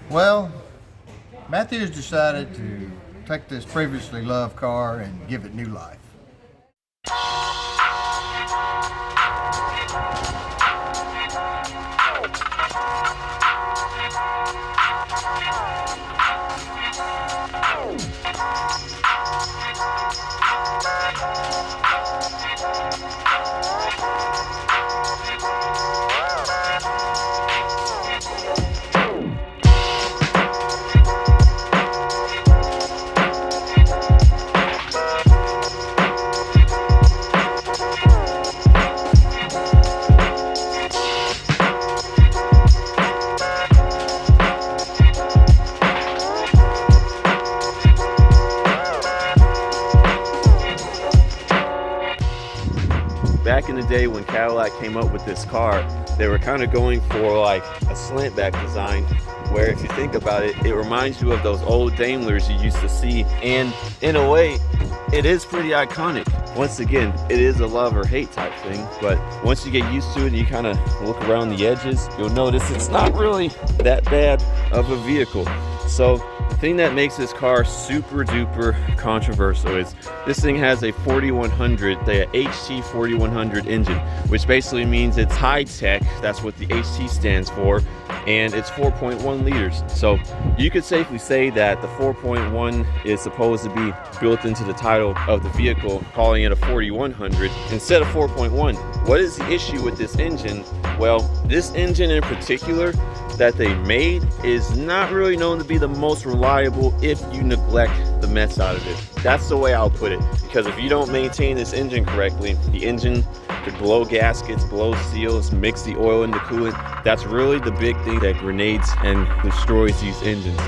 Well, Matthew's decided to take this previously loved car and give it new life. Back in the day when Cadillac came up with this car, they were kind of going for like a slant back design, where if you think about it, it reminds you of those old Daimlers you used to see, and in a way it is pretty iconic. Once again, it is a love or hate type thing, but once you get used to it and you kind of look around the edges, you'll notice it's not really that bad of a vehicle. So the thing that makes this car super duper controversial is this thing has a 4100, the HT 4100 engine, which basically means it's high tech. That's what the HT stands for, and it's 4.1 liters. So you could safely say that the 4.1 is supposed to be built into the title of the vehicle, calling it a 4100 instead of 4.1. What is the issue with this engine? Well, this engine in particular that they made is not really known to be the most reliable if you neglect the mess out of it. That's the way I'll put it, because if you don't maintain this engine correctly, the engine could blow gaskets, blow seals, mix the oil in the coolant. That's really the big thing that grenades and destroys these engines.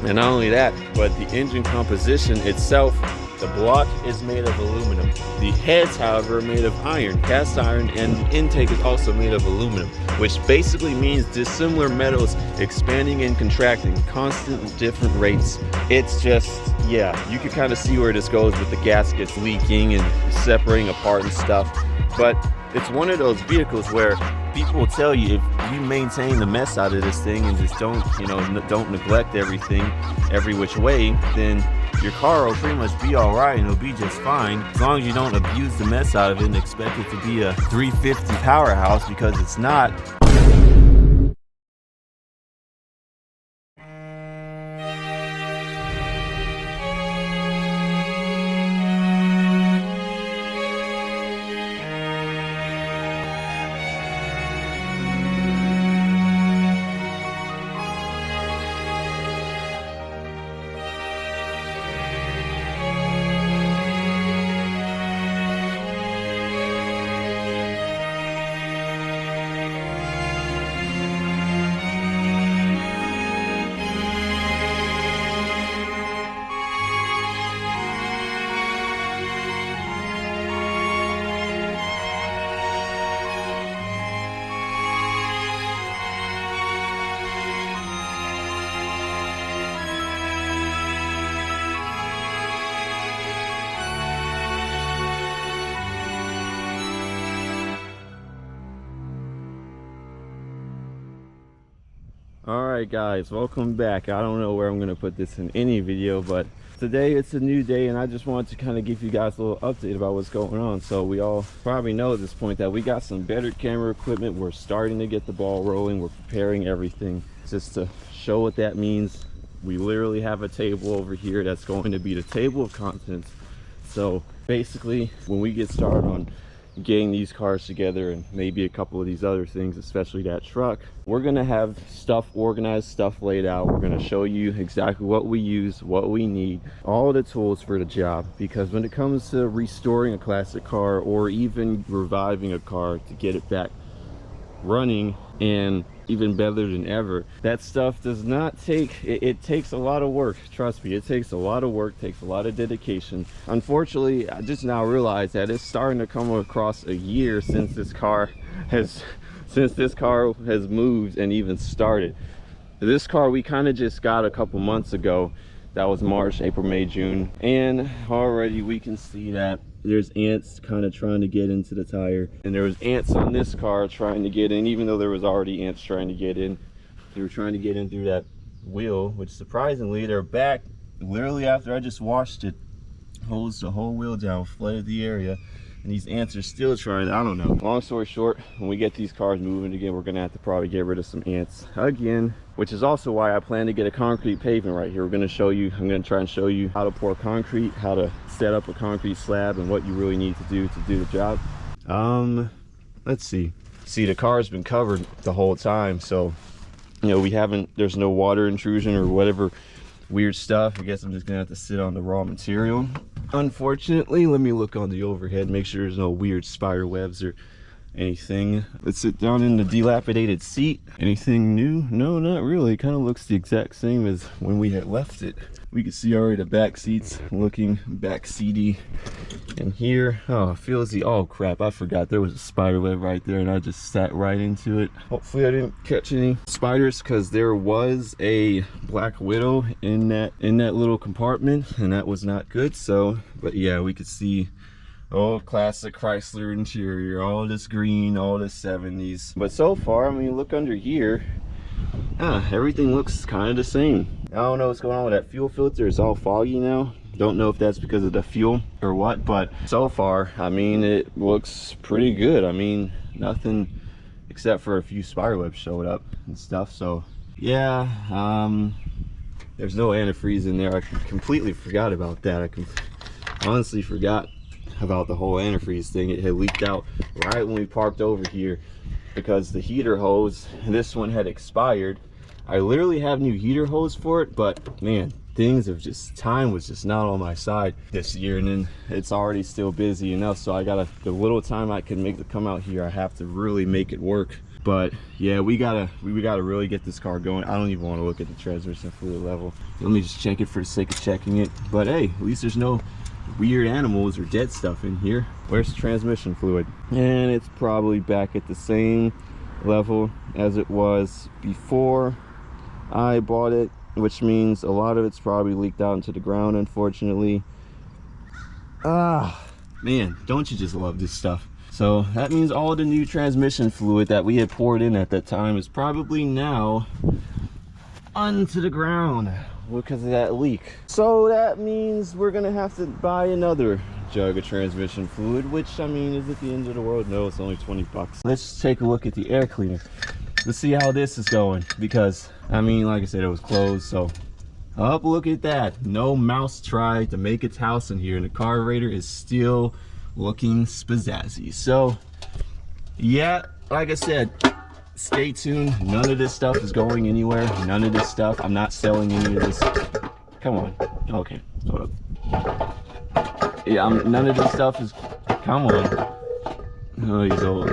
And not only that, but the engine composition itself, the block is made of aluminum. The heads, however, are made of iron, cast iron, and the intake is also made of aluminum, which basically means dissimilar metals expanding and contracting, constant different rates. It's just, yeah, you can kind of see where this goes with the gaskets leaking and separating apart and stuff. But it's one of those vehicles where people will tell you, if you maintain the mess out of this thing and just don't, don't neglect everything every which way, then your car will pretty much be all right and it'll be just fine, as long as you don't abuse the mess out of it and expect it to be a 350 powerhouse, because it's not. Alright guys, welcome back. I don't know where I'm going to put this in any video, but today it's a new day and I just wanted to kind of give you guys a little update about what's going on. So we all probably know at this point that we got some better camera equipment. We're starting to get the ball rolling. We're preparing everything. Just to show what that means, we literally have a table over here that's going to be the table of contents. So basically, when we get started on getting these cars together and maybe a couple of these other things, especially that truck, we're gonna have stuff organized, stuff laid out. We're gonna show you exactly what we use, what we need, all the tools for the job, because when it comes to restoring a classic car or even reviving a car to get it back running and even better than ever, that stuff does not take, it takes a lot of work. Trust me, it takes a lot of work, takes a lot of dedication. Unfortunately, I just now realized that it's starting to come across a year since this car has moved and even started. This car we kind of just got a couple months ago. That was March, April, May, June, and already we can see that there's ants kind of trying to get into the tire, and there was ants on this car trying to get in, even though there was already ants trying to get in. They were trying to get in through that wheel, which surprisingly their back, literally after I just washed it, holds the whole wheel down, flooded the area, and these ants are still trying. I don't know. Long story short, when we get these cars moving again, we're gonna have to probably get rid of some ants again, which is also why I plan to get a concrete pavement right here. We're gonna show you, I'm gonna try and show you how to pour concrete, how to set up a concrete slab, and what you really need to do the job. Let's see, the car's been covered the whole time, so you know, there's no water intrusion or whatever weird stuff. I guess I'm just gonna have to sit on the raw material. Unfortunately, let me look on the overhead, make sure there's no weird spider webs or anything. Let's sit down in the dilapidated seat. Anything new? No, not really. It kind of looks the exact same as when we had left it. We can see already the back seats looking back seaty. And here, oh, it feels oh crap, I forgot there was a spider web right there and I just sat right into it. Hopefully I didn't catch any spiders, because there was a black widow in that little compartment, and that was not good. So, but yeah, we could see old classic Chrysler interior, all this green, all this 70s. But so far, I mean, look under here, everything looks kind of the same. I don't know what's going on with that fuel filter. It's all foggy now. Don't know if that's because of the fuel or what, but so far, I mean, it looks pretty good. I mean, nothing except for a few spider webs showed up and stuff. So yeah, there's no antifreeze in there. I completely forgot about that. I honestly forgot about the whole antifreeze thing. It had leaked out right when we parked over here, because the heater hose, this one had expired. I literally have new heater hose for it, but man, time was just not on my side this year, and then it's already still busy enough, so I gotta, the little time I can make to come out here, I have to really make it work. But yeah, we gotta really get this car going. I don't even want to look at the transmission fluid level. Let me just check it for the sake of checking it. But hey, at least there's no weird animals or dead stuff in here. Where's the transmission fluid? And it's probably back at the same level as it was before I bought it, which means a lot of it's probably leaked out into the ground, unfortunately. Man, don't you just love this stuff? So that means all the new transmission fluid that we had poured in at that time is probably now onto the ground because of that leak. So that means we're gonna have to buy another jug of transmission fluid, which, I mean, is it the end of the world? No, it's only 20 bucks. Let's take a look at the air cleaner. Let's see how this is going, because I mean, like I said, it was closed. So up, look at that, no mouse tried to make its house in here, and the carburetor is still looking spazazzy. So yeah, like I said, stay tuned. None of this stuff is going anywhere. None of this stuff, I'm not selling any of this. Come on, okay, hold up. Yeah, none of this stuff is, come on. Oh,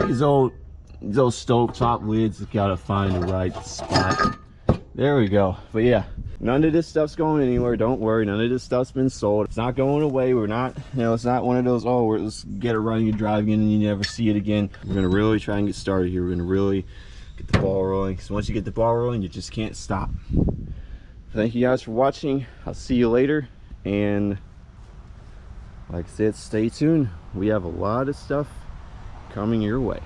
these old stovetop lids, gotta find the right spot. There we go. But yeah, none of this stuff's going anywhere. Don't worry, none of this stuff's been sold. It's not going away. We're not, you know, it's not one of those, oh, let's get it running and driving and you never see it again. We're gonna really try and get started here. We're gonna really get the ball rolling. So once you get the ball rolling, you just can't stop. Thank you guys for watching. I'll see you later. And like I said, stay tuned. We have a lot of stuff coming your way.